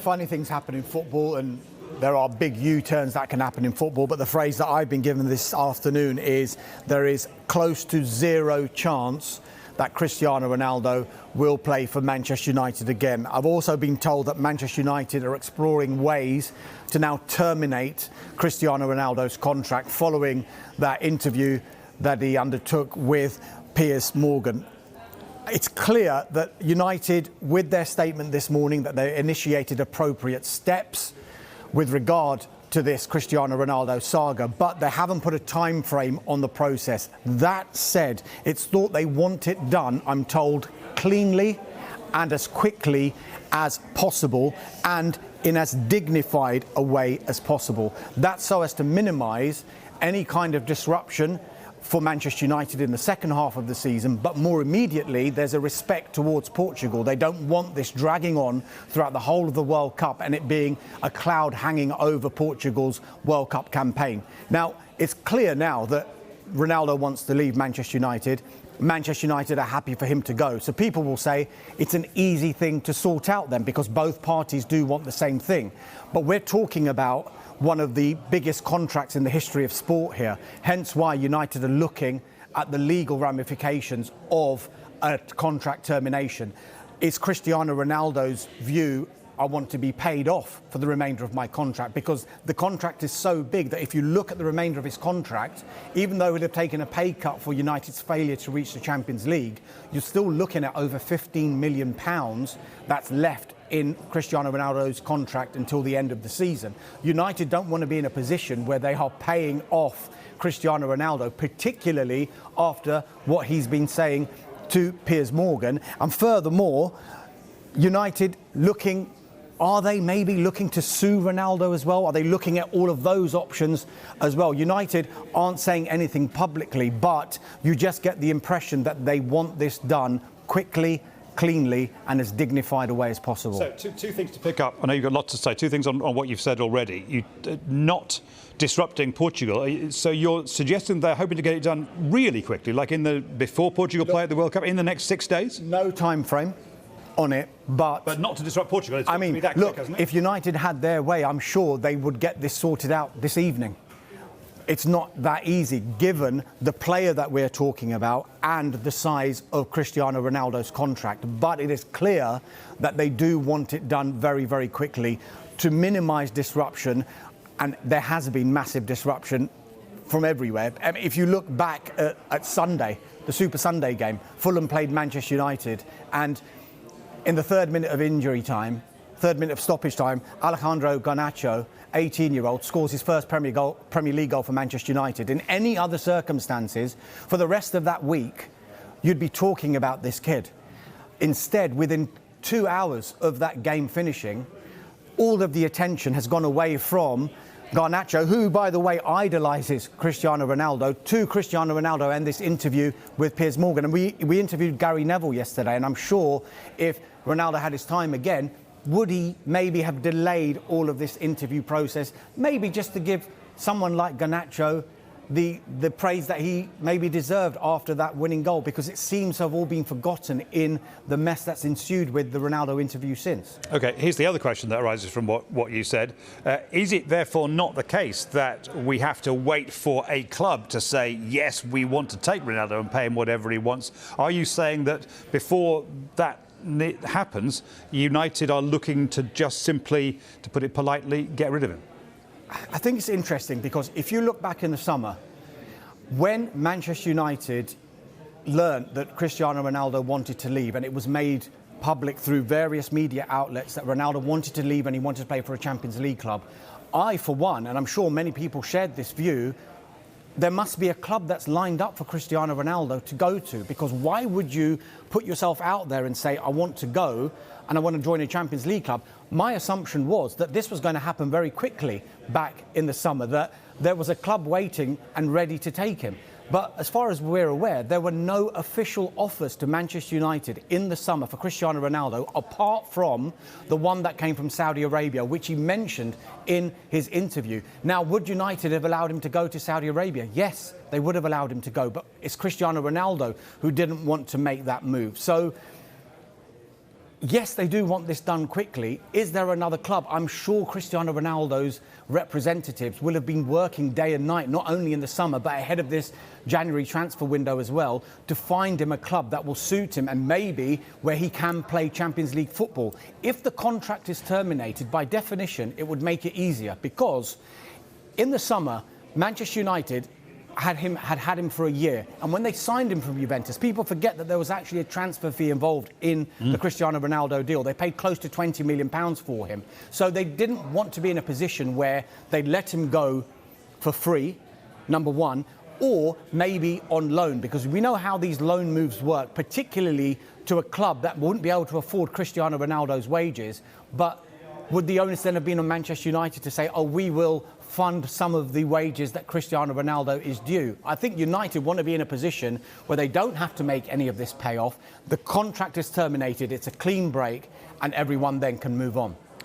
funny things happen in football, and there are big U-turns that can happen in football, but the phrase that I've been given this afternoon is there is close to zero chance that Cristiano Ronaldo will play for Manchester United again. I've also been told that Manchester United are exploring ways to now terminate Cristiano Ronaldo's contract following that interview that he undertook with Piers Morgan. It's clear that United, with their statement this morning, that they initiated appropriate steps with regard to this Cristiano Ronaldo saga, but they haven't put a time frame on the process. That said, it's thought they want it done, I'm told, cleanly and as quickly as possible and in as dignified a way as possible. That's so as to minimise any kind of disruption for Manchester United in the second half of the season, but more immediately there's a respect towards Portugal. They don't want this dragging on throughout the whole of the World Cup and it being a cloud hanging over Portugal's World Cup campaign. Now, it's clear now that Ronaldo wants to leave Manchester United. Manchester United are happy for him to go. So people will say it's an easy thing to sort out then because both parties do want the same thing. But we're talking about one of the biggest contracts in the history of sport here, hence why United are looking at the legal ramifications of a contract termination. It's Cristiano Ronaldo's view, I want to be paid off for the remainder of my contract, because the contract is so big that if you look at the remainder of his contract, even though he'd have taken a pay cut for United's failure to reach the Champions League, you're still looking at over £15 million that's left in Cristiano Ronaldo's contract until the end of the season. United don't want to be in a position where they are paying off Cristiano Ronaldo, particularly after what he's been saying to Piers Morgan. And furthermore, United are they maybe looking to sue Ronaldo as well? Are they looking at all of those options as well? United aren't saying anything publicly, but you just get the impression that they want this done quickly, cleanly and as dignified a way as possible. So two things to pick up. I know you've got lots to say. Two things on what you've said already. Not disrupting Portugal. So you're suggesting they're hoping to get it done really quickly, like before Portugal play at the World Cup, in the next 6 days? No time frame on it, but not to disrupt Portugal. It's I mean, that look, quick, hasn't it? if United had their way, I'm sure they would get this sorted out this evening. It's not that easy, given the player that we're talking about and the size of Cristiano Ronaldo's contract. But it is clear that they do want it done very, very quickly to minimise disruption. And there has been massive disruption from everywhere. I mean, if you look back at Sunday, the Super Sunday game, Fulham played Manchester United, and in the 3rd minute of injury time, 3rd minute of stoppage time, Alejandro Garnacho, 18-year-old, scores his first Premier League goal for Manchester United. In any other circumstances, for the rest of that week, you'd be talking about this kid. Instead, within 2 hours of that game finishing, all of the attention has gone away from Garnacho, who, by the way, idolises Cristiano Ronaldo, to Cristiano Ronaldo and this interview with Piers Morgan. And we interviewed Gary Neville yesterday, and I'm sure if Ronaldo had his time again, would he maybe have delayed all of this interview process, maybe just to give someone like Garnacho the praise that he maybe deserved after that winning goal, because it seems to have all been forgotten in the mess that's ensued with the Ronaldo interview since. OK, here's the other question that arises from what you said. Is it therefore not the case that we have to wait for a club to say, yes, we want to take Ronaldo and pay him whatever he wants? Are you saying that before that happens, United are looking to just simply, to put it politely, get rid of him? I think it's interesting because if you look back in the summer, when Manchester United learned that Cristiano Ronaldo wanted to leave, and it was made public through various media outlets that Ronaldo wanted to leave and he wanted to play for a Champions League club, I, for one, and I'm sure many people shared this view, there must be a club that's lined up for Cristiano Ronaldo to go to, because why would you put yourself out there and say, I want to go and I want to join a Champions League club? My assumption was that this was going to happen very quickly back in the summer, that there was a club waiting and ready to take him. But as far as we're aware, there were no official offers to Manchester United in the summer for Cristiano Ronaldo, apart from the one that came from Saudi Arabia, which he mentioned in his interview. Now, would United have allowed him to go to Saudi Arabia? Yes, they would have allowed him to go, but it's Cristiano Ronaldo who didn't want to make that move. So yes, they do want this done quickly. Is there another club? I'm sure Cristiano Ronaldo's representatives will have been working day and night, not only in the summer, but ahead of this January transfer window as well, to find him a club that will suit him and maybe where he can play Champions League football. If the contract is terminated, by definition, it would make it easier, because in the summer, Manchester United had had him for a year, and when they signed him from Juventus, people forget that there was actually a transfer fee involved in the Cristiano Ronaldo deal. They paid close to £20 million for him, so they didn't want to be in a position where they let him go for free, number one, or maybe on loan, because we know how these loan moves work, particularly to a club that wouldn't be able to afford Cristiano Ronaldo's wages. But would the onus then have been on Manchester United to say, oh, we will fund some of the wages that Cristiano Ronaldo is due? I think United want to be in a position where they don't have to make any of this pay off. The contract is terminated, it's a clean break, and everyone then can move on.